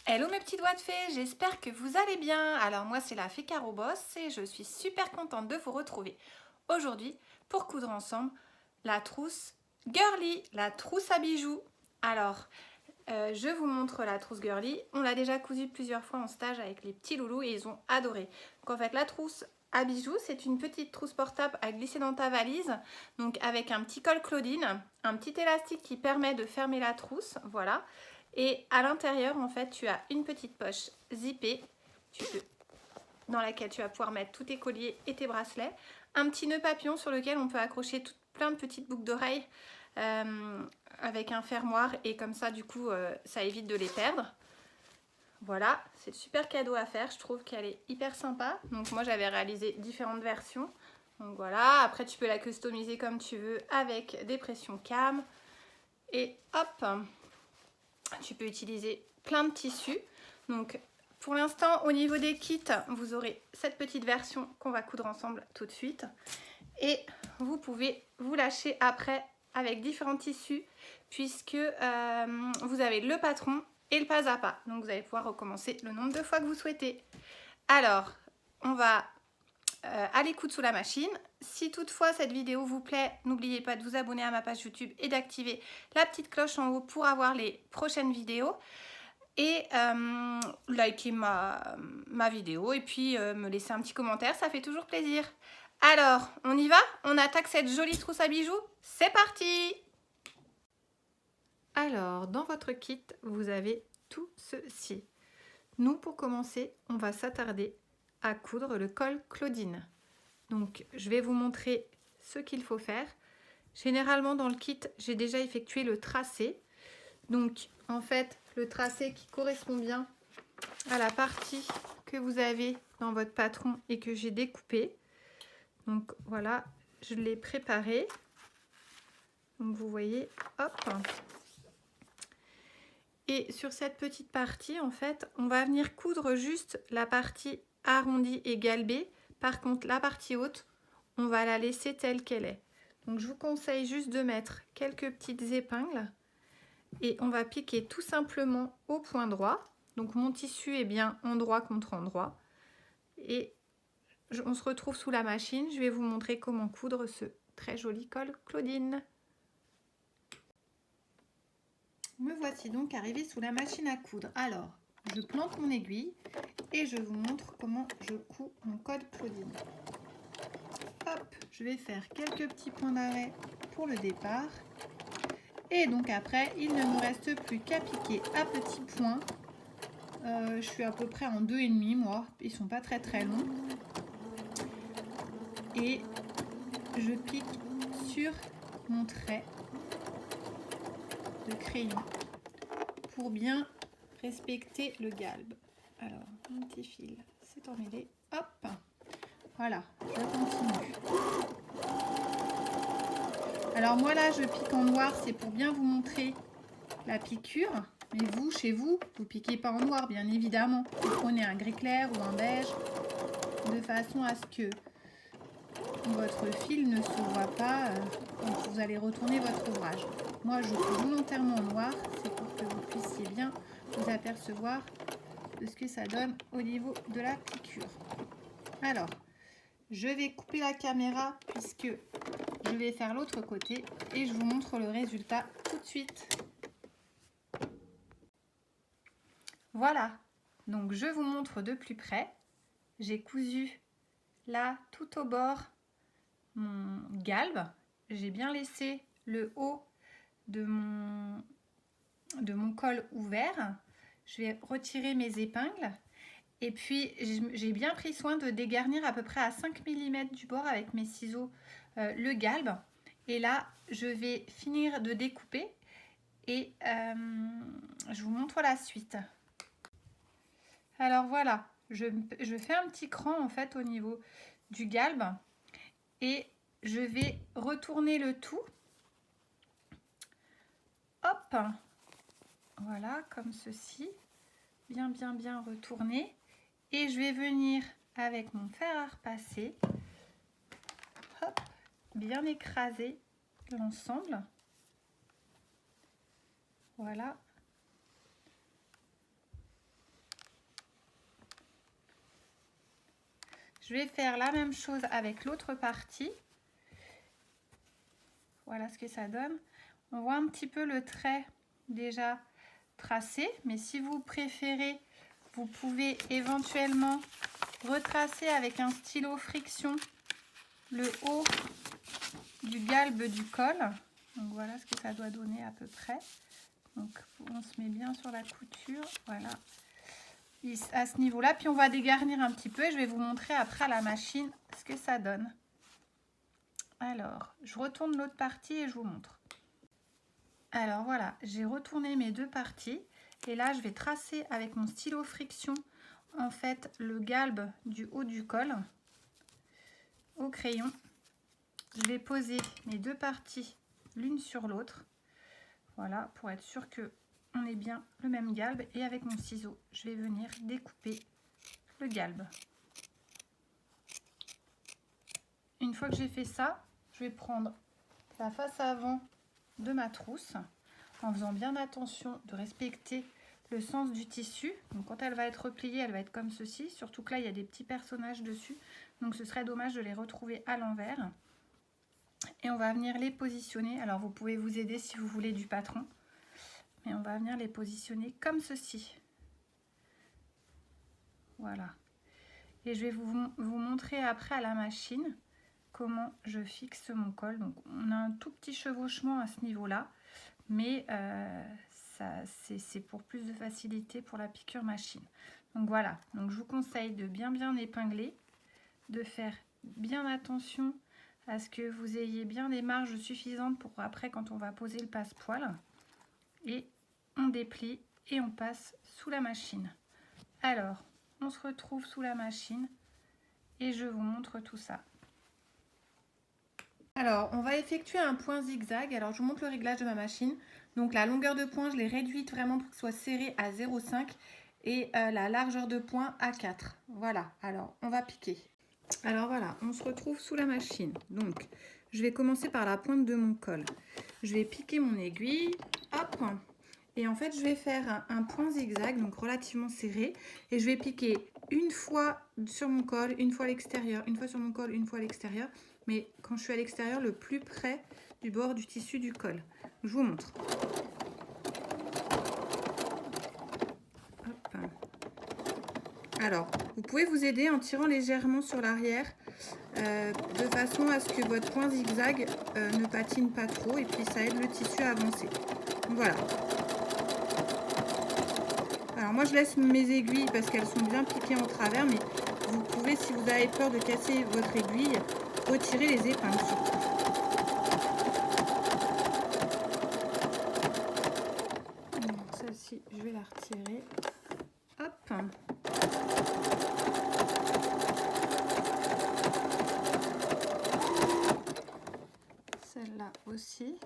Hello mes petits doigts de fée, j'espère que vous allez bien. Alors moi c'est la Fée Caro Boss et je suis super contente de vous retrouver aujourd'hui pour coudre ensemble la trousse girly, la trousse à bijoux. Alors je vous montre la trousse girly, on l'a déjà cousue plusieurs fois en stage avec les petits loulous et ils ont adoré. Donc en fait la trousse à bijoux c'est une petite trousse portable à glisser dans ta valise, donc avec un petit col Claudine, un petit élastique qui permet de fermer la trousse, voilà. Et à l'intérieur, en fait, tu as une petite poche zippée dans laquelle tu vas pouvoir mettre tous tes colliers et tes bracelets. Un petit nœud papillon sur lequel on peut accrocher plein de petites boucles d'oreilles avec un fermoir. Et comme ça, du coup, ça évite de les perdre. Voilà, c'est le super cadeau à faire. Je trouve qu'elle est hyper sympa. Donc moi, j'avais réalisé différentes versions. Donc voilà, après, tu peux la customiser comme tu veux avec des pressions cam. Et hop, tu peux utiliser plein de tissus. Donc pour l'instant au niveau des kits, vous aurez cette petite version qu'on va coudre ensemble tout de suite. Et vous pouvez vous lâcher après avec différents tissus puisque vous avez le patron et le pas à pas. Donc vous allez pouvoir recommencer le nombre de fois que vous souhaitez. Alors on va aller coudre sous la machine. Si toutefois cette vidéo vous plaît, n'oubliez pas de vous abonner à ma page YouTube et d'activer la petite cloche en haut pour avoir les prochaines vidéos. Et liker ma vidéo et puis me laisser un petit commentaire, ça fait toujours plaisir. Alors, on y va? On attaque cette jolie trousse à bijoux? C'est parti! Alors, dans votre kit, vous avez tout ceci. Nous, pour commencer, on va s'attarder à coudre le col Claudine. Donc, je vais vous montrer ce qu'il faut faire. Généralement, dans le kit, j'ai déjà effectué le tracé. Donc, en fait, le tracé qui correspond bien à la partie que vous avez dans votre patron et que j'ai découpé. Donc, voilà, je l'ai préparé. Donc, vous voyez, hop. Et sur cette petite partie, en fait, on va venir coudre juste la partie arrondie et galbée. Par contre, la partie haute, on va la laisser telle qu'elle est. Donc, je vous conseille juste de mettre quelques petites épingles. Et on va piquer tout simplement au point droit. Donc mon tissu est bien endroit contre endroit. Et on se retrouve sous la machine. Je vais vous montrer comment coudre ce très joli col Claudine. Me voici donc arrivée sous la machine à coudre. Alors, je plante mon aiguille et je vous montre comment je couds mon col Claudine. Hop, je vais faire quelques petits points d'arrêt pour le départ. Et donc après, il ne me reste plus qu'à piquer à petits points. Je suis à peu près en 2,5 moi, ils sont pas très longs. Et je pique sur mon trait de crayon pour bien respecter le galbe. Alors, un petit fil, c'est emmêlé, hop, voilà, je continue. Alors moi là, je pique en noir, c'est pour bien vous montrer la piqûre. Mais vous, chez vous, vous piquez pas en noir, bien évidemment. Vous prenez un gris clair ou un beige, de façon à ce que votre fil ne se voit pas quand vous allez retourner votre ouvrage. Moi, je couds volontairement en noir, c'est pour que vous puissiez bien vous apercevoir de ce que ça donne au niveau de la piqûre. Alors, je vais couper la caméra puisque je vais faire l'autre côté et je vous montre le résultat tout de suite. Voilà, donc je vous montre de plus près. J'ai cousu là tout au bord mon galbe. J'ai bien laissé le haut de mon col ouvert. Je vais retirer mes épingles. Et puis, j'ai bien pris soin de dégarnir à peu près à 5 mm du bord avec mes ciseaux le galbe. Et là, je vais finir de découper et je vous montre la suite. Alors voilà, je fais un petit cran en fait au niveau du galbe et je vais retourner le tout. Hop, voilà, comme ceci, bien retourné. Et je vais venir avec mon fer à repasser, hop, bien écraser l'ensemble. Voilà. Je vais faire la même chose avec l'autre partie. Voilà ce que ça donne. On voit un petit peu le trait déjà tracé, mais si vous préférez, vous pouvez éventuellement retracer avec un stylo friction le haut du galbe du col. Donc voilà ce que ça doit donner à peu près. Donc on se met bien sur la couture, voilà, à ce niveau là, puis on va dégarnir un petit peu et je vais vous montrer après à la machine ce que ça donne. Alors je retourne l'autre partie et je vous montre. Alors voilà, j'ai retourné mes deux parties et là je vais tracer avec mon stylo friction en fait le galbe du haut du col au crayon. Je vais poser mes deux parties l'une sur l'autre, voilà, pour être sûr que on ait bien le même galbe, et avec mon ciseau je vais venir découper le galbe. Une fois que j'ai fait ça, je vais prendre la face avant de ma trousse en faisant bien attention de respecter le sens du tissu. Donc quand elle va être repliée, elle va être comme ceci, surtout que là il y a des petits personnages dessus, donc ce serait dommage de les retrouver à l'envers. Et on va venir les positionner, alors vous pouvez vous aider si vous voulez du patron, mais on va venir les positionner comme ceci. Voilà. Et je vais vous montrer après à la machine comment je fixe mon col. Donc on a un tout petit chevauchement à ce niveau-là, mais c'est pour plus de facilité pour la piqûre machine. Donc voilà, donc je vous conseille de bien épingler, de faire bien attention à ce que vous ayez bien des marges suffisantes pour après quand on va poser le passepoil. Et on déplie et on passe sous la machine. Alors, on se retrouve sous la machine et je vous montre tout ça. Alors, on va effectuer un point zigzag. Alors, je vous montre le réglage de ma machine. Donc, la longueur de point, je l'ai réduite vraiment pour que ce soit serré à 0,5 et la largeur de point à 4. Voilà, alors, on va piquer. Alors voilà, on se retrouve sous la machine. Donc, je vais commencer par la pointe de mon col. Je vais piquer mon aiguille, hop, et en fait, je vais faire un point zigzag, donc relativement serré, et je vais piquer une fois sur mon col, une fois à l'extérieur, une fois sur mon col, une fois à l'extérieur, mais quand je suis à l'extérieur, le plus près du bord du tissu du col. Je vous montre. Hop. Alors, vous pouvez vous aider en tirant légèrement sur l'arrière, de façon à ce que votre point zigzag ne patine pas trop, et puis ça aide le tissu à avancer. Donc, voilà. Alors moi je laisse mes aiguilles parce qu'elles sont bien piquées en travers, mais vous pouvez, si vous avez peur de casser votre aiguille, retirer les épingles surtout. Celle-ci, je vais la retirer. Hop. Celle-là aussi.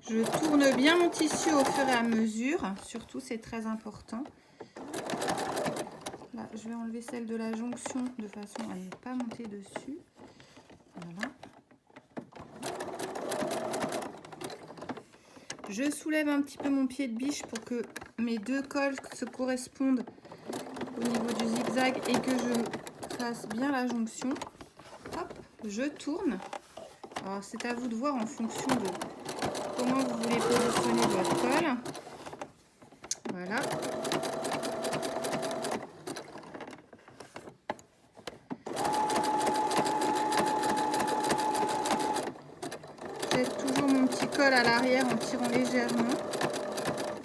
Je tourne bien mon tissu au fur et à mesure, surtout c'est très important. Là, je vais enlever celle de la jonction de façon à ne pas monter dessus. Voilà. Je soulève un petit peu mon pied de biche pour que mes deux cols se correspondent au niveau du zigzag et que je fasse bien la jonction. Hop, je tourne. Alors c'est à vous de voir en fonction de comment vous voulez positionner votre col. Voilà. J'aide toujours mon petit col à l'arrière en tirant légèrement.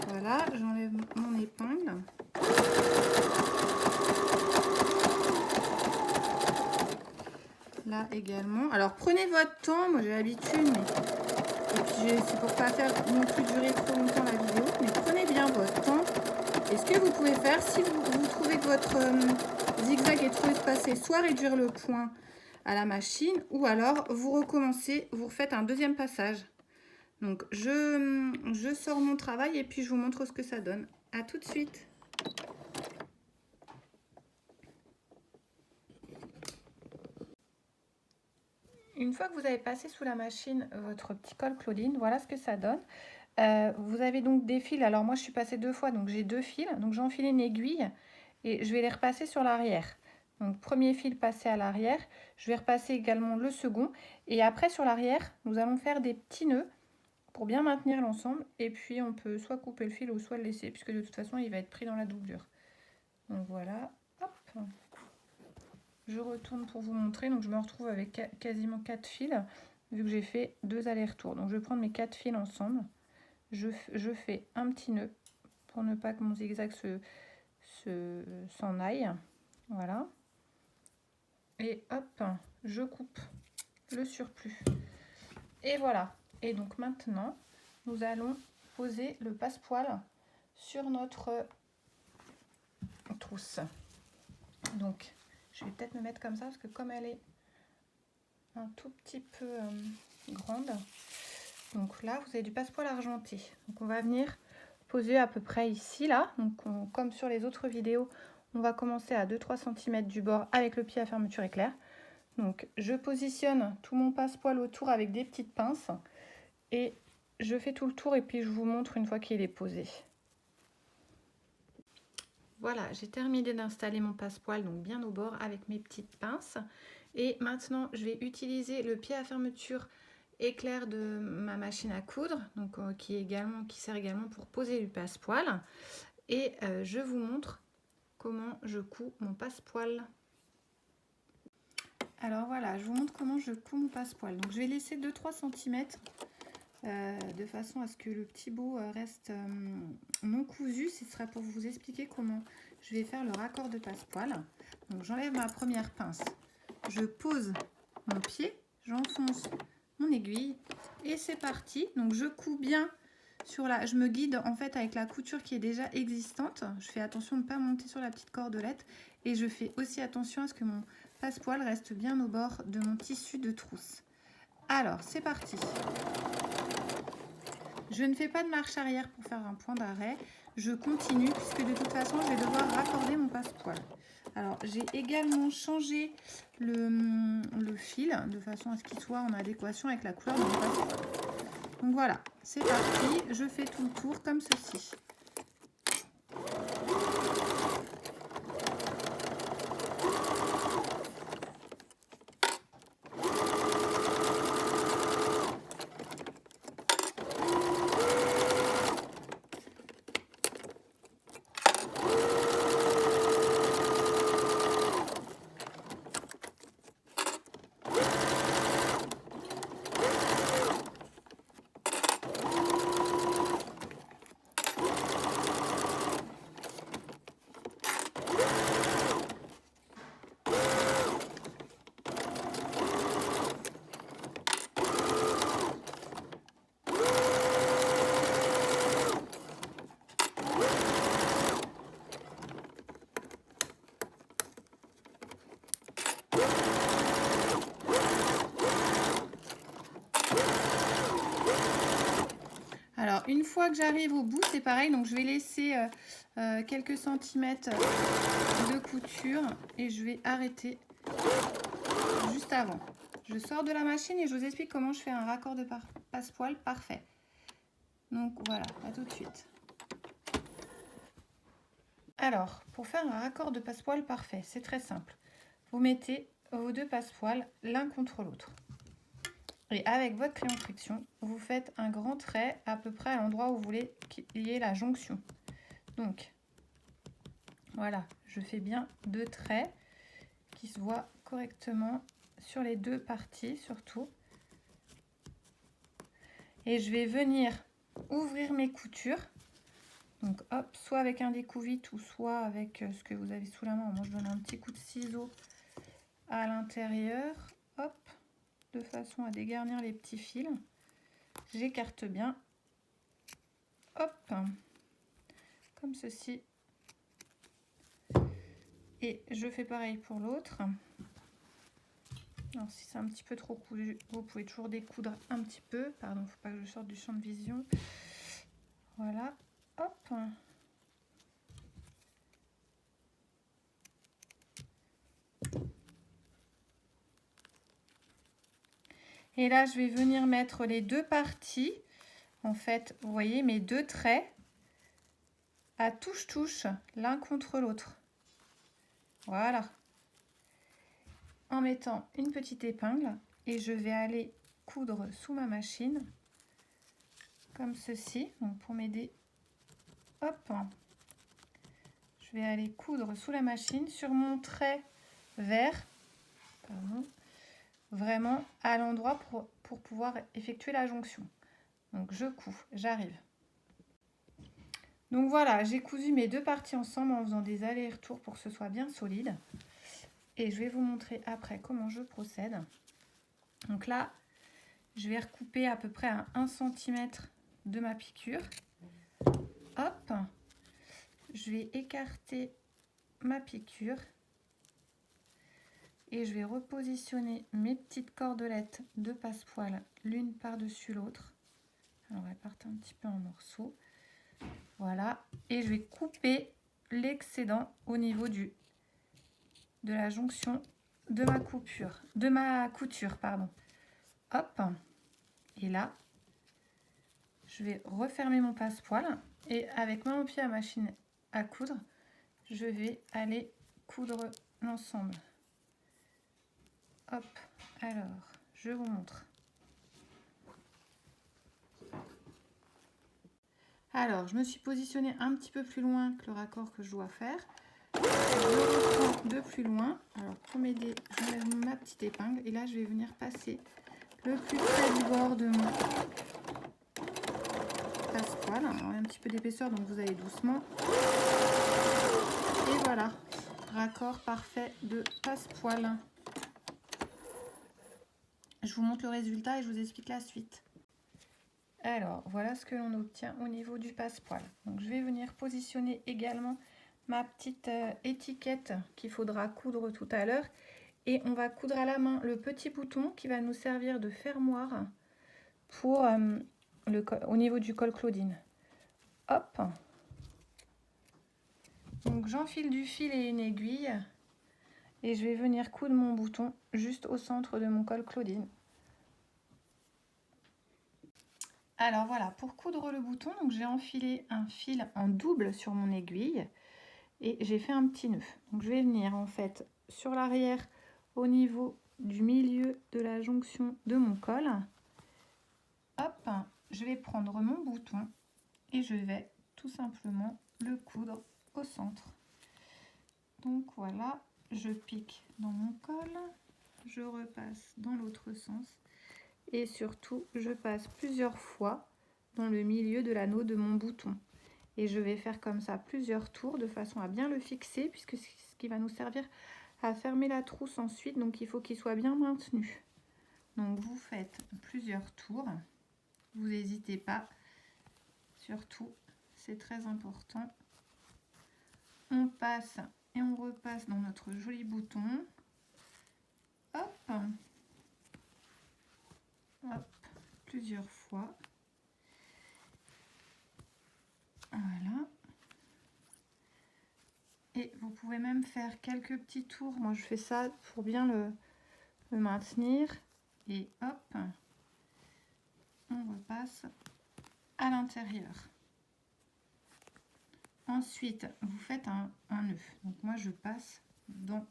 Voilà, j'enlève mon épingle. Là également. Alors prenez votre temps, moi j'ai l'habitude, mais c'est pour pas faire non plus durer trop longtemps la vidéo, mais prenez bien votre temps. Et ce que vous pouvez faire, si vous trouvez que votre zigzag est trop espacé, soit réduire le point à la machine, ou alors vous recommencez, vous refaites un deuxième passage. Donc je sors mon travail et puis je vous montre ce que ça donne. À tout de suite. Une fois que vous avez passé sous la machine votre petit col Claudine, voilà ce que ça donne. Vous avez donc des fils. Alors moi, je suis passée 2 fois, donc j'ai 2 fils. Donc j'ai enfilé une aiguille et je vais les repasser sur l'arrière. Donc premier fil passé à l'arrière. Je vais repasser également le second. Et après, sur l'arrière, nous allons faire des petits nœuds pour bien maintenir l'ensemble. Et puis, on peut soit couper le fil ou soit le laisser, puisque de toute façon, il va être pris dans la doublure. Donc voilà. Hop. Je retourne pour vous montrer. Donc je me retrouve avec quasiment 4 fils, vu que j'ai fait 2 allers-retours. Donc je vais prendre mes 4 fils ensemble. Je fais un petit nœud pour ne pas que mon zigzag s'en aille. Voilà. Et hop, je coupe le surplus. Et voilà. Et donc maintenant, nous allons poser le passepoil sur notre trousse. Donc, je vais peut-être me mettre comme ça parce que comme elle est un tout petit peu grande, donc là, vous avez du passepoil argenté. Donc on va venir poser à peu près ici, là. Donc comme sur les autres vidéos, on va commencer à 2-3 cm du bord avec le pied à fermeture éclair. Donc je positionne tout mon passepoil autour avec des petites pinces et je fais tout le tour et puis je vous montre une fois qu'il est posé. Voilà, j'ai terminé d'installer mon passepoil donc bien au bord avec mes petites pinces. Et maintenant, je vais utiliser le pied à fermeture éclair de ma machine à coudre, donc qui sert également pour poser du passepoil. Et je vous montre comment je couds mon passepoil. Alors voilà, je vous montre comment je couds mon passepoil. Donc je vais laisser 2-3 cm de façon à ce que le petit bout reste non cousu. Ce sera pour vous expliquer comment je vais faire le raccord de passepoil. Donc j'enlève ma première pince, je pose mon pied, j'enfonce mon aiguille et c'est parti. Donc je couds bien sur je me guide en fait avec la couture qui est déjà existante. Je fais attention de ne pas monter sur la petite cordelette et je fais aussi attention à ce que mon passepoil reste bien au bord de mon tissu de trousse. Alors c'est parti. Je ne fais pas de marche arrière pour faire un point d'arrêt. Je continue puisque de toute façon je vais devoir raccorder mon passepoil. Alors j'ai également changé le fil de façon à ce qu'il soit en adéquation avec la couleur de mon passepoil. Donc voilà, c'est parti, je fais tout le tour comme ceci. Alors une fois que j'arrive au bout, c'est pareil, donc je vais laisser quelques centimètres de couture et je vais arrêter juste avant. Je sors de la machine et je vous explique comment je fais un raccord de passepoil parfait. Donc voilà, à tout de suite. Alors, pour faire un raccord de passepoil parfait, c'est très simple. Vous mettez vos 2 passepoils l'un contre l'autre. Et avec votre crayon friction, vous faites un grand trait à peu près à l'endroit où vous voulez qu'il y ait la jonction. Donc, voilà, je fais bien 2 traits qui se voient correctement sur les 2 parties surtout. Et je vais venir ouvrir mes coutures. Donc hop, soit avec un découvite ou soit avec ce que vous avez sous la main. Moi je donne un petit coup de ciseau à l'intérieur. Hop, de façon à dégarnir les petits fils. J'écarte bien. Hop, comme ceci. Et je fais pareil pour l'autre. Alors si c'est un petit peu trop cousu, vous pouvez toujours découdre un petit peu. Pardon, il ne faut pas que je sorte du champ de vision. Voilà, hop. Et là, je vais venir mettre les 2 parties en fait, vous voyez mes deux traits à touche-touche l'un contre l'autre. Voilà. En mettant une petite épingle et je vais aller coudre sous ma machine comme ceci. Donc pour m'aider, hop, je vais aller coudre sous la machine sur mon trait vert, pardon, vraiment à l'endroit pour pouvoir effectuer la jonction. Donc je couds, j'arrive. Donc voilà, j'ai cousu mes deux parties ensemble en faisant des allers-retours pour que ce soit bien solide. Et je vais vous montrer après comment je procède. Donc là, je vais recouper à peu près à 1 cm de ma piqûre. Hop, je vais écarter ma piqûre et je vais repositionner mes petites cordelettes de passepoil l'une par-dessus l'autre. Alors elles partent un petit peu en morceaux. Voilà, et je vais couper l'excédent au niveau de la jonction de ma couture, pardon. Hop, et là, je vais refermer mon passepoil et avec mon pied à machine à coudre, je vais aller coudre l'ensemble. Hop, alors, je vous montre. Alors, je me suis positionnée un petit peu plus loin que le raccord que je dois faire. Je reprends de plus loin. Alors, pour m'aider, j'enlève ma petite épingle et là, je vais venir passer le plus près du bord de mon passepoil. Alors, il y a un petit peu d'épaisseur, donc vous allez doucement. Et voilà, raccord parfait de passepoil. Je vous montre le résultat et je vous explique la suite. Alors, voilà ce que l'on obtient au niveau du passepoil. Donc, je vais venir positionner également ma petite étiquette qu'il faudra coudre tout à l'heure. Et on va coudre à la main le petit bouton qui va nous servir de fermoir pour au niveau du col Claudine. Hop. Donc, j'enfile du fil et une aiguille. Et je vais venir coudre mon bouton juste au centre de mon col Claudine. Alors voilà, pour coudre le bouton, donc j'ai enfilé un fil en double sur mon aiguille et j'ai fait un petit nœud. Donc je vais venir en fait sur l'arrière au niveau du milieu de la jonction de mon col. Hop, je vais prendre mon bouton et je vais tout simplement le coudre au centre. Donc voilà, je pique dans mon col, je repasse dans l'autre sens. Et surtout, je passe plusieurs fois dans le milieu de l'anneau de mon bouton. Et je vais faire comme ça plusieurs tours de façon à bien le fixer, puisque c'est ce qui va nous servir à fermer la trousse ensuite. Donc il faut qu'il soit bien maintenu. Donc vous faites plusieurs tours. Vous n'hésitez pas. Surtout, c'est très important. On passe et on repasse dans notre joli bouton. Hop. Hop, plusieurs fois. Voilà. Et vous pouvez même faire quelques petits tours. Moi, je fais ça pour bien le maintenir. Et hop, on repasse à l'intérieur. Ensuite, vous faites un nœud. Donc moi, je passe dans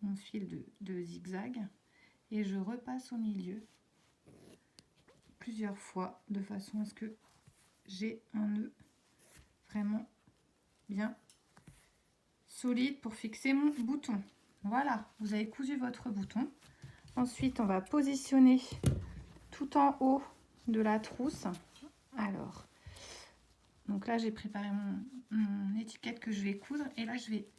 mon fil de zigzag et je repasse au milieu plusieurs fois de façon à ce que j'ai un nœud vraiment bien solide pour fixer mon bouton. Voilà, vous avez cousu votre bouton. Ensuite, on va positionner tout en haut de la trousse. Alors, donc là, j'ai préparé mon étiquette que je vais coudre. Et là, je vais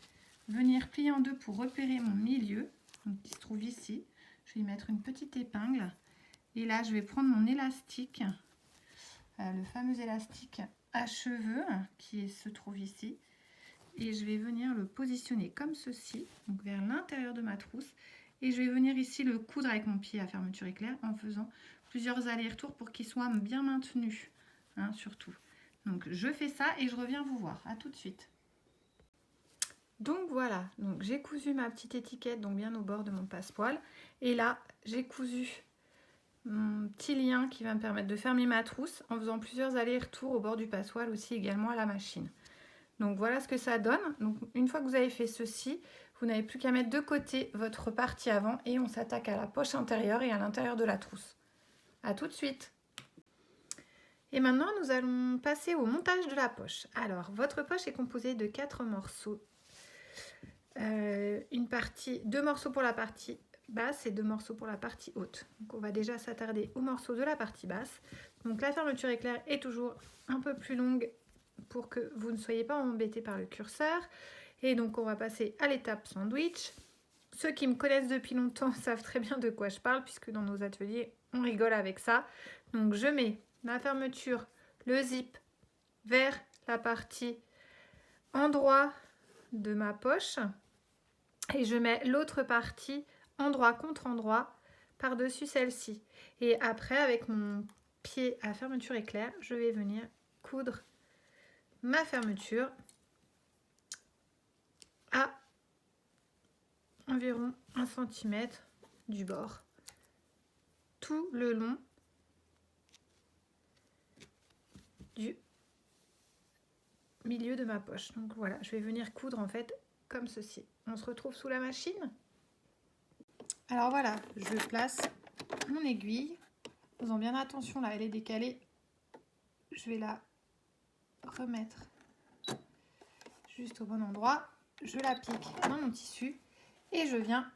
venir plier en deux pour repérer mon milieu, donc, qui se trouve ici. Je vais y mettre une petite épingle. Et là, je vais prendre mon élastique, le fameux élastique à cheveux qui se trouve ici. Et je vais venir le positionner comme ceci, donc vers l'intérieur de ma trousse. Et je vais venir ici le coudre avec mon pied à fermeture éclair en faisant plusieurs allers-retours pour qu'il soit bien maintenu, hein, surtout. Donc je fais ça et je reviens vous voir. À tout de suite. Donc voilà, donc j'ai cousu ma petite étiquette donc bien au bord de mon passepoil. Et là, j'ai cousu mon petit lien qui va me permettre de fermer ma trousse en faisant plusieurs allers-retours au bord du passoire, aussi également à la machine. Donc voilà ce que ça donne. Donc une fois que vous avez fait ceci, vous n'avez plus qu'à mettre de côté votre partie avant et on s'attaque à la poche intérieure et à l'intérieur de la trousse. A tout de suite. Et maintenant, nous allons passer au montage de la poche. Alors, votre poche est composée de 4 morceaux. 2 morceaux pour la partie basse et 2 morceaux pour la partie haute. Donc, on va déjà s'attarder aux morceaux de la partie basse. Donc, la fermeture éclair est toujours un peu plus longue pour que vous ne soyez pas embêtés par le curseur. Et donc, on va passer à l'étape sandwich. Ceux qui me connaissent depuis longtemps savent très bien de quoi je parle puisque dans nos ateliers, on rigole avec ça. Donc, je mets ma fermeture, le zip, vers la partie endroit de ma poche et je mets l'autre partie endroit contre endroit par-dessus celle-ci. Et après, avec mon pied à fermeture éclair, je vais venir coudre ma fermeture à environ 1 cm du bord tout le long du milieu de ma poche. Donc voilà, je vais venir coudre en fait comme ceci. On se retrouve sous la machine. Alors voilà, je place mon aiguille. Faisons bien attention là, elle est décalée. Je vais la remettre juste au bon endroit. Je la pique dans mon tissu et je viens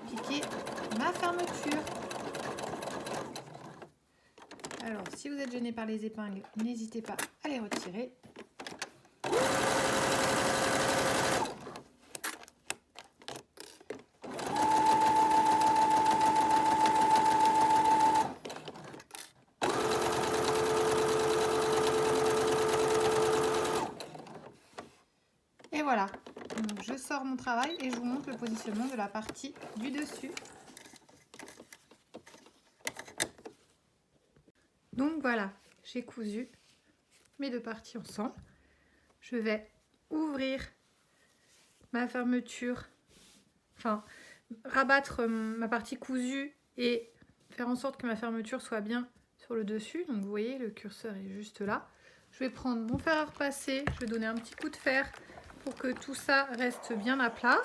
piquer ma fermeture. Alors, si vous êtes gêné par les épingles, n'hésitez pas à les retirer. Et voilà, donc je sors mon travail et je vous montre le positionnement de la partie du dessus. Donc voilà, j'ai cousu mes 2 parties ensemble. Je vais ouvrir ma fermeture, enfin rabattre ma partie cousue et faire en sorte que ma fermeture soit bien sur le dessus. Donc vous voyez, le curseur est juste là. Je vais prendre mon fer à repasser, je vais donner un petit coup de fer pour que tout ça reste bien à plat.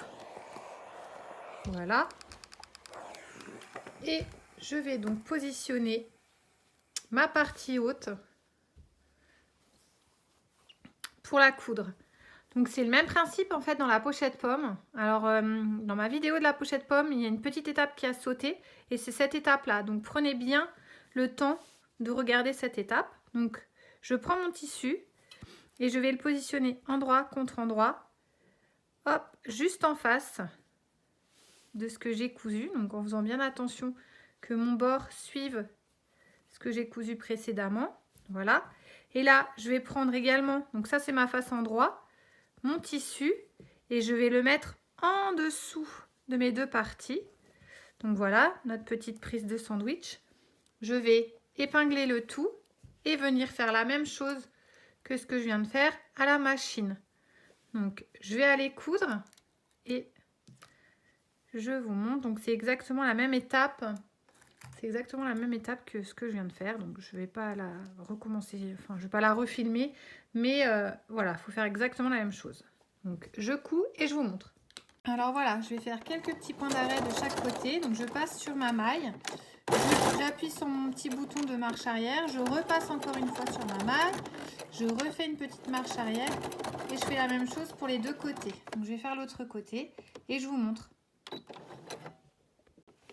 Voilà. Et je vais donc positionner ma partie haute pour la coudre. Donc c'est le même principe en fait dans la pochette pomme. Alors dans ma vidéo de la pochette pomme, il y a une petite étape qui a sauté et c'est cette étape là. Donc prenez bien le temps de regarder cette étape. Donc je prends mon tissu et je vais le positionner endroit contre endroit. Hop, juste en face de ce que j'ai cousu. Donc en faisant bien attention que mon bord suive ce que j'ai cousu précédemment. Voilà. Et là, je vais prendre également, donc ça c'est ma face endroit, mon tissu et je vais le mettre en dessous de mes 2 parties. Donc voilà, notre petite prise de sandwich. Je vais épingler le tout et venir faire la même chose que ce que je viens de faire à la machine. Donc je vais aller coudre et je vous montre. Donc c'est exactement la même étape. C'est exactement la même étape que ce que je viens de faire. Donc je ne vais pas la recommencer, enfin je ne vais pas la refilmer. Mais voilà, il faut faire exactement la même chose. Donc je couds et je vous montre. Alors voilà, je vais faire quelques petits points d'arrêt de chaque côté. Donc je passe sur ma maille. J'appuie sur mon petit bouton de marche arrière. Je repasse encore une fois sur ma maille. Je refais une petite marche arrière. Et je fais la même chose pour les 2 côtés. Donc je vais faire l'autre côté et je vous montre.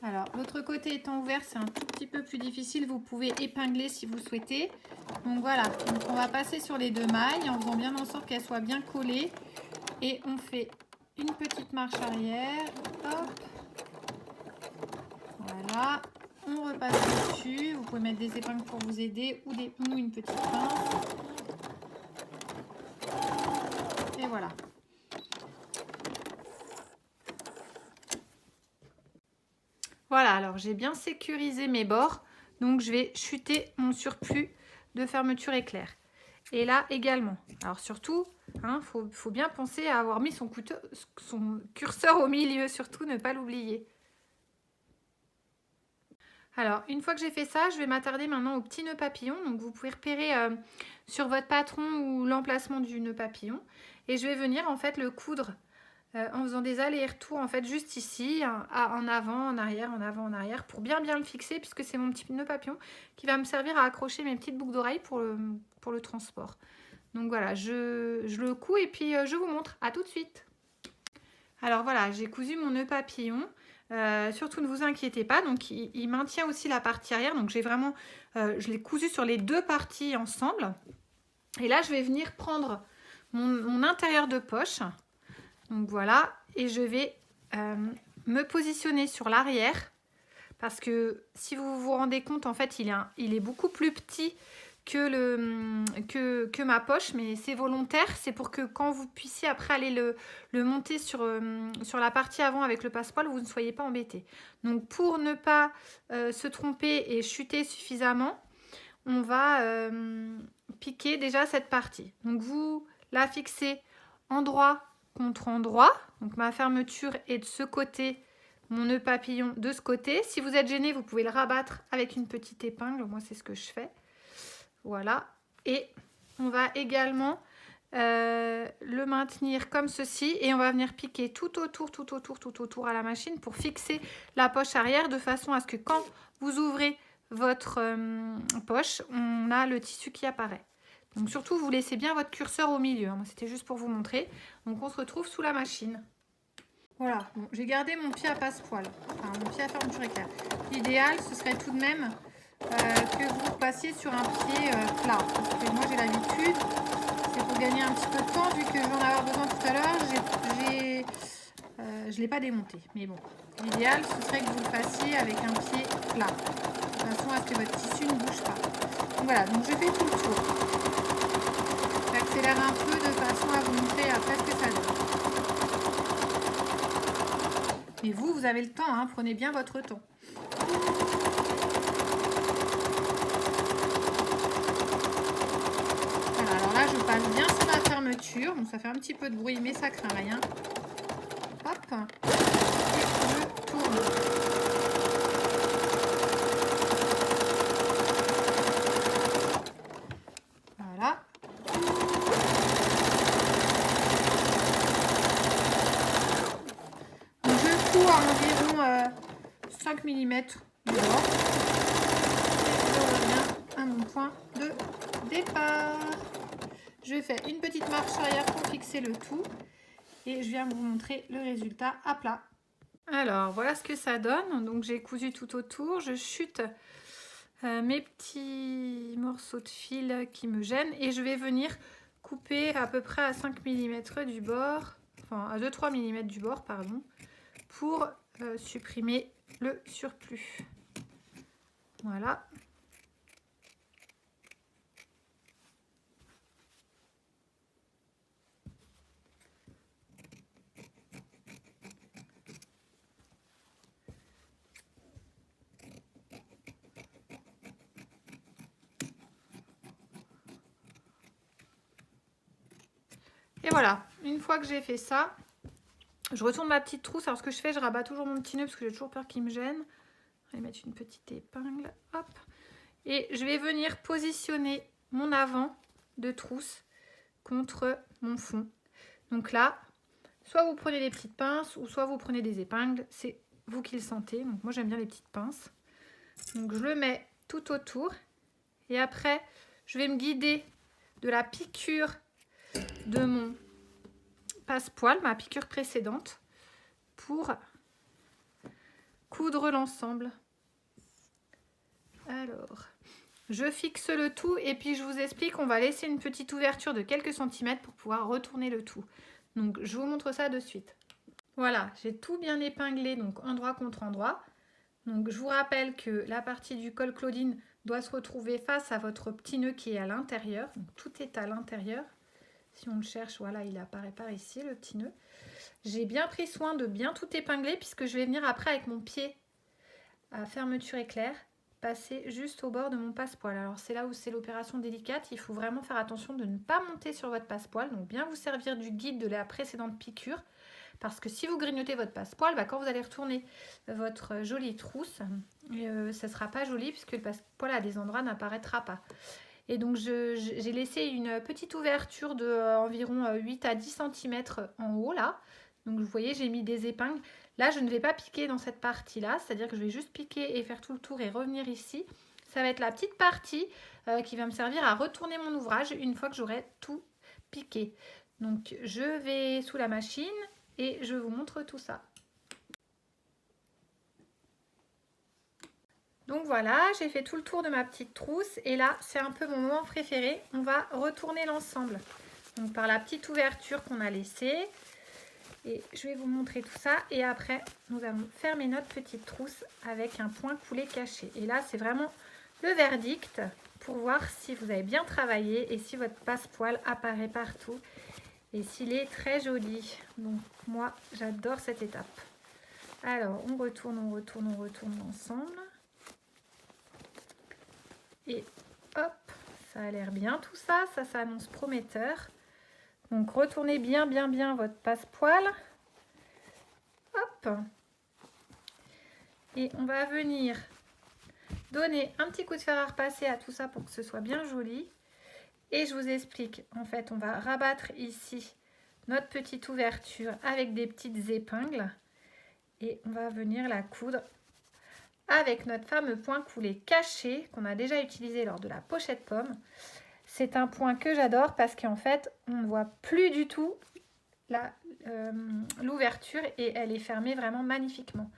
Alors, l'autre côté étant ouvert, c'est un tout petit peu plus difficile. Vous pouvez épingler si vous souhaitez. Donc voilà, donc on va passer sur les 2 mailles en faisant bien en sorte qu'elles soient bien collées. Et on fait une petite marche arrière. Hop. Voilà. On repasse dessus. Vous pouvez mettre des épingles pour vous aider ou une petite pince. Et voilà. Voilà, alors j'ai bien sécurisé mes bords, donc je vais chuter mon surplus de fermeture éclair. Et là également. Alors surtout, faut bien penser à avoir mis son curseur au milieu, surtout ne pas l'oublier. Alors, une fois que j'ai fait ça, je vais m'attarder maintenant au petit nœud papillon. Donc, vous pouvez repérer sur votre patron ou l'emplacement du nœud papillon. Et je vais venir en fait le coudre en faisant des allers-retours en fait juste ici, en avant, en arrière, en avant, en arrière, pour bien le fixer, puisque c'est mon petit nœud papillon qui va me servir à accrocher mes petites boucles d'oreilles pour le transport. Donc voilà, je le couds et puis je vous montre. À tout de suite. Alors voilà, j'ai cousu mon nœud papillon. Surtout ne vous inquiétez pas, donc il maintient aussi la partie arrière. Donc j'ai vraiment, je l'ai cousu sur les deux parties ensemble. Et là, je vais venir prendre mon intérieur de poche. Donc voilà, et je vais me positionner sur l'arrière. Parce que si vous vous rendez compte, en fait, il est beaucoup plus petit que ma poche, mais c'est volontaire. C'est pour que quand vous puissiez après aller le monter sur la partie avant avec le passepoil, vous ne soyez pas embêté. Donc pour ne pas se tromper et chuter suffisamment, on va piquer déjà cette partie. Donc vous la fixez endroit contre endroit. Donc ma fermeture est de ce côté, mon nœud papillon de ce côté. Si vous êtes gêné, vous pouvez le rabattre avec une petite épingle. Moi, c'est ce que je fais. Voilà. Et on va également le maintenir comme ceci. Et on va venir piquer tout autour à la machine pour fixer la poche arrière de façon à ce que quand vous ouvrez votre poche, on a le tissu qui apparaît. Donc surtout, vous laissez bien votre curseur au milieu. Moi, c'était juste pour vous montrer. Donc on se retrouve sous la machine. Voilà, bon, j'ai gardé mon pied à passepoil, enfin mon pied à fermeture éclair. L'idéal, ce serait tout de même que vous passiez sur un pied plat. Parce que moi, j'ai l'habitude, c'est pour gagner un petit peu de temps, vu que je vais en avoir besoin tout à l'heure, je ne l'ai pas démonté. Mais bon, l'idéal, ce serait que vous le fassiez avec un pied plat, de façon à ce que votre tissu ne bouge pas. Donc voilà, donc je fais tout le tour. J'accélère un peu de façon à vous montrer après ce que ça donne. Mais vous avez le temps, hein, prenez bien votre temps. Voilà, alors là, je passe bien sur la fermeture. Bon, ça fait un petit peu de bruit, mais ça craint rien. Hop. Et je tourne. Voilà. Je couds à environ 5 mm du bord. Et je reviens à mon point de départ. Je fais une petite marche arrière pour fixer le tout. Et je viens vous montrer le résultat à plat. Alors, voilà ce que ça donne. Donc, j'ai cousu tout autour. Je chute mes petits morceaux de fil qui me gênent. Et je vais venir couper à peu près à 5 mm du bord. Enfin, à 2-3 mm du bord, pardon. Pour supprimer le surplus. Voilà. Et voilà, une fois que j'ai fait ça, je retourne ma petite trousse. Alors ce que je fais, je rabats toujours mon petit nœud parce que j'ai toujours peur qu'il me gêne. Je vais mettre une petite épingle, hop. Et je vais venir positionner mon avant de trousse contre mon fond. Donc là, soit vous prenez des petites pinces ou soit vous prenez des épingles. C'est vous qui le sentez. Donc moi, j'aime bien les petites pinces. Donc je le mets tout autour. Et après, je vais me guider de la piqûre de mon passepoil, ma piqûre précédente, pour coudre l'ensemble. Alors, je fixe le tout et puis je vous explique, on va laisser une petite ouverture de quelques centimètres pour pouvoir retourner le tout. Donc, je vous montre ça de suite. Voilà, j'ai tout bien épinglé, donc endroit contre endroit. Donc, je vous rappelle que la partie du col Claudine doit se retrouver face à votre petit nœud qui est à l'intérieur. Donc, tout est à l'intérieur. Si on le cherche, voilà, il apparaît par ici, le petit nœud. J'ai bien pris soin de bien tout épingler puisque je vais venir après avec mon pied à fermeture éclair passer juste au bord de mon passepoil. Alors c'est là où c'est l'opération délicate, il faut vraiment faire attention de ne pas monter sur votre passepoil, donc bien vous servir du guide de la précédente piqûre parce que si vous grignotez votre passepoil, quand vous allez retourner votre jolie trousse, ça ne sera pas joli puisque le passepoil à des endroits n'apparaîtra pas. Et donc j'ai laissé une petite ouverture de environ 8 à 10 cm en haut là. Donc vous voyez, j'ai mis des épingles. Là, je ne vais pas piquer dans cette partie-là, c'est-à-dire que je vais juste piquer et faire tout le tour et revenir ici. Ça va être la petite partie qui va me servir à retourner mon ouvrage une fois que j'aurai tout piqué. Donc je vais sous la machine et je vous montre tout ça. Donc voilà, j'ai fait tout le tour de ma petite trousse et là, c'est un peu mon moment préféré. On va retourner l'ensemble. Donc par la petite ouverture qu'on a laissée. Et je vais vous montrer tout ça. Et après, nous allons fermer notre petite trousse avec un point coulé caché. Et là, c'est vraiment le verdict pour voir si vous avez bien travaillé et si votre passepoil apparaît partout. Et s'il est très joli. Donc moi, j'adore cette étape. Alors, on retourne l'ensemble. Et hop, ça a l'air bien tout ça. Ça annonce prometteur. Donc retournez bien votre passepoil. Hop. Et on va venir donner un petit coup de fer à repasser à tout ça pour que ce soit bien joli. Et je vous explique. En fait, on va rabattre ici notre petite ouverture avec des petites épingles. Et on va venir la coudre avec notre fameux point coulé caché qu'on a déjà utilisé lors de la pochette pomme. C'est un point que j'adore parce qu'en fait, on ne voit plus du tout l'ouverture et elle est fermée vraiment magnifiquement.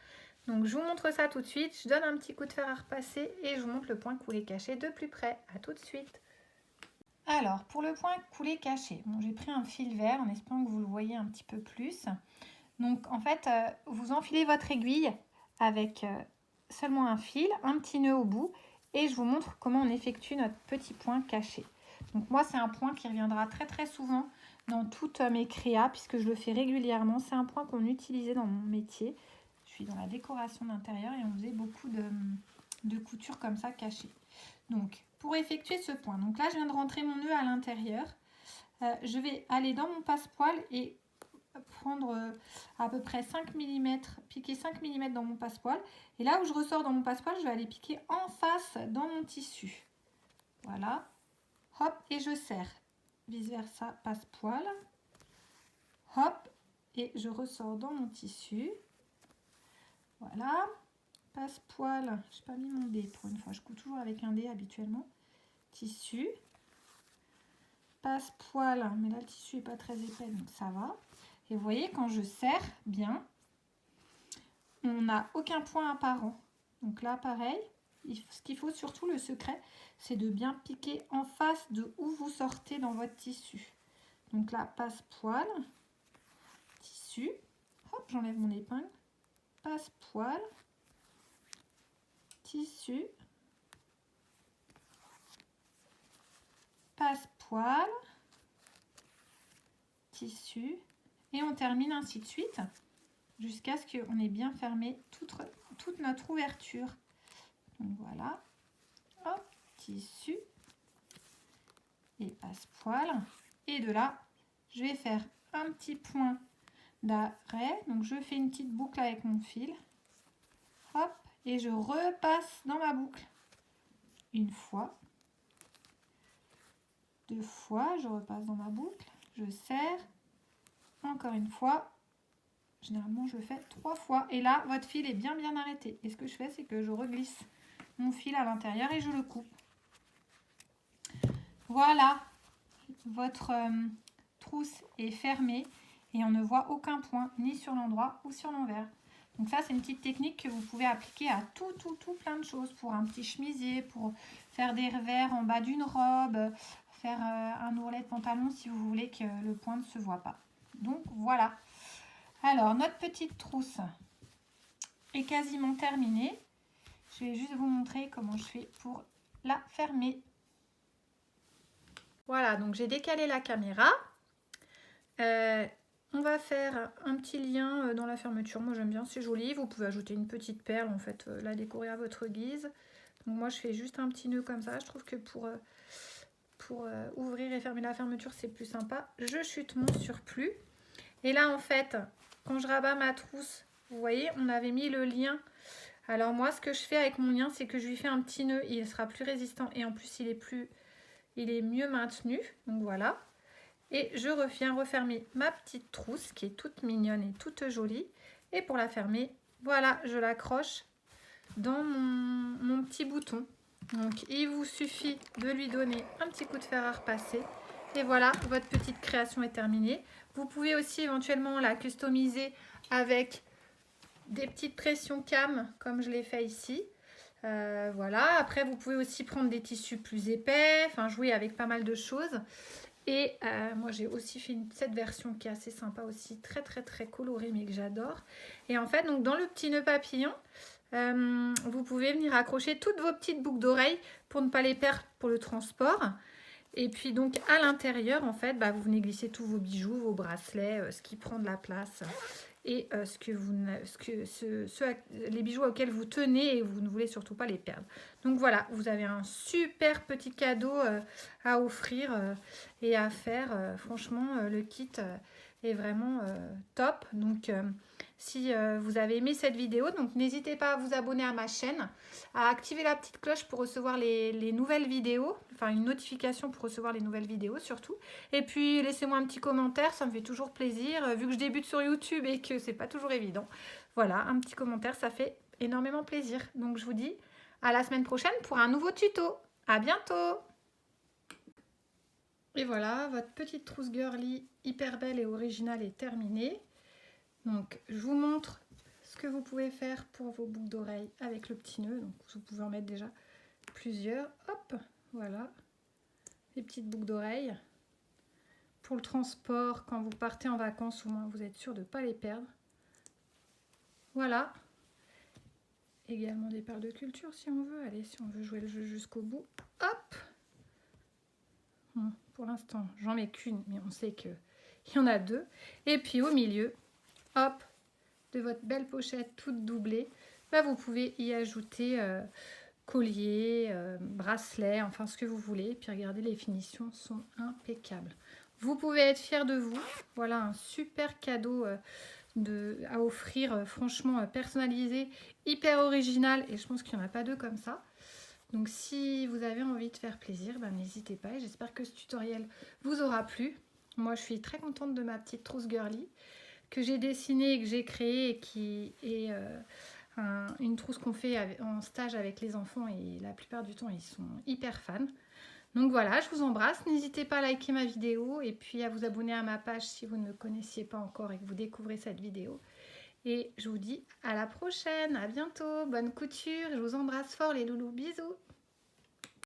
Donc, je vous montre ça tout de suite. Je donne un petit coup de fer à repasser et je vous montre le point coulé caché de plus près. À tout de suite. Alors, pour le point coulé caché, bon, j'ai pris un fil vert en espérant que vous le voyez un petit peu plus. Donc, en fait, vous enfilez votre aiguille avec seulement un fil, un petit nœud au bout et je vous montre comment on effectue notre petit point caché. Donc moi, c'est un point qui reviendra très souvent dans toutes mes créas puisque je le fais régulièrement. C'est un point qu'on utilisait dans mon métier. Je suis dans la décoration d'intérieur et on faisait beaucoup de coutures comme ça cachées. Donc, pour effectuer ce point, donc là, je viens de rentrer mon nœud à l'intérieur. Je vais aller dans mon passepoil et prendre à peu près 5 mm, piquer 5 mm dans mon passepoil. Et là où je ressors dans mon passepoil, je vais aller piquer en face dans mon tissu. Voilà. Hop, et je serre. Vice versa, passepoil. Hop, et je ressors dans mon tissu. Voilà. Passepoil. Je n'ai pas mis mon dé pour une fois. Je couds toujours avec un dé habituellement. Tissu. Passepoil. Mais là, le tissu n'est pas très épais, donc ça va. Et vous voyez, quand je serre bien, on n'a aucun point apparent. Donc là, pareil. Ce qu'il faut surtout, le secret, c'est de bien piquer en face de où vous sortez dans votre tissu. Donc là, passepoil, tissu, hop, j'enlève mon épingle, passepoil, tissu, passepoil, tissu, et on termine ainsi de suite jusqu'à ce qu'on ait bien fermé toute notre ouverture. Donc voilà, hop, tissu et passepoil. Et de là, je vais faire un petit point d'arrêt. Donc je fais une petite boucle avec mon fil. Hop, et je repasse dans ma boucle. Une fois, deux fois, je repasse dans ma boucle. Je serre. Encore une fois. Généralement, je le fais 3 fois. Et là, votre fil est bien arrêté. Et ce que je fais, c'est que je reglisse mon fil à l'intérieur et je le coupe. Voilà, votre trousse est fermée et on ne voit aucun point, ni sur l'endroit ou sur l'envers. Donc ça, c'est une petite technique que vous pouvez appliquer à tout plein de choses. Pour un petit chemisier, pour faire des revers en bas d'une robe, faire un ourlet de pantalon si vous voulez que le point ne se voit pas. Donc voilà. Alors, notre petite trousse est quasiment terminée. Je vais juste vous montrer comment je fais pour la fermer. Voilà, donc j'ai décalé la caméra. On va faire un petit lien dans la fermeture. Moi, j'aime bien, c'est joli. Vous pouvez ajouter une petite perle, en fait, la décorer à votre guise. Donc moi, je fais juste un petit nœud comme ça. Je trouve que pour ouvrir et fermer la fermeture, c'est plus sympa. Je chute mon surplus. Et là, en fait, quand je rabats ma trousse, vous voyez, on avait mis le lien. Alors moi, ce que je fais avec mon lien, c'est que je lui fais un petit nœud. Il sera plus résistant et en plus, il est mieux maintenu. Donc voilà. Et je viens refermer ma petite trousse qui est toute mignonne et toute jolie. Et pour la fermer, voilà, je l'accroche dans mon petit bouton. Donc il vous suffit de lui donner un petit coup de fer à repasser. Et voilà, votre petite création est terminée. Vous pouvez aussi éventuellement la customiser avec des petites pressions cam comme je l'ai fait ici. Voilà, après vous pouvez aussi prendre des tissus plus épais, enfin jouer avec pas mal de choses. Et moi j'ai aussi fait cette version qui est assez sympa aussi, très très très colorée mais que j'adore. Et en fait donc dans le petit nœud papillon, vous pouvez venir accrocher toutes vos petites boucles d'oreilles pour ne pas les perdre pour le transport. Et puis donc à l'intérieur en fait vous venez glisser tous vos bijoux, vos bracelets, ce qui prend de la place. Et les bijoux auxquels vous tenez et vous ne voulez surtout pas les perdre. Donc voilà, vous avez un super petit cadeau à offrir et à faire. Franchement, le kit est vraiment top. Donc si vous avez aimé cette vidéo, donc n'hésitez pas à vous abonner à ma chaîne, à activer la petite cloche pour recevoir les nouvelles vidéos, enfin une notification pour recevoir les nouvelles vidéos surtout. Et puis laissez-moi un petit commentaire, ça me fait toujours plaisir, vu que je débute sur YouTube et que c'est pas toujours évident. Voilà, un petit commentaire, ça fait énormément plaisir. Donc je vous dis à la semaine prochaine pour un nouveau tuto. À bientôt! Et voilà, votre petite trousse girly hyper belle et originale est terminée. Donc je vous montre ce que vous pouvez faire pour vos boucles d'oreilles avec le petit nœud. Donc vous pouvez en mettre déjà plusieurs. Hop, voilà, les petites boucles d'oreilles. Pour le transport, quand vous partez en vacances, au moins vous êtes sûr de ne pas les perdre. Voilà. Également des perles de culture si on veut. Allez, si on veut jouer le jeu jusqu'au bout. Hop. Bon, pour l'instant, j'en mets qu'une, mais on sait qu'il y en a deux. Et puis au milieu, hop, de votre belle pochette toute doublée, vous pouvez y ajouter collier, bracelet, enfin ce que vous voulez. Et puis regardez, les finitions sont impeccables. Vous pouvez être fiers de vous. Voilà un super cadeau à offrir, franchement personnalisé, hyper original. Et je pense qu'il n'y en a pas deux comme ça. Donc si vous avez envie de faire plaisir, n'hésitez pas. Et j'espère que ce tutoriel vous aura plu. Moi, je suis très contente de ma petite trousse girly que j'ai dessinée et que j'ai créée et qui est une trousse qu'on fait en stage avec les enfants et la plupart du temps, ils sont hyper fans. Donc voilà, je vous embrasse. N'hésitez pas à liker ma vidéo et puis à vous abonner à ma page si vous ne me connaissiez pas encore et que vous découvrez cette vidéo. Et je vous dis à la prochaine, à bientôt, bonne couture, je vous embrasse fort les loulous, bisous.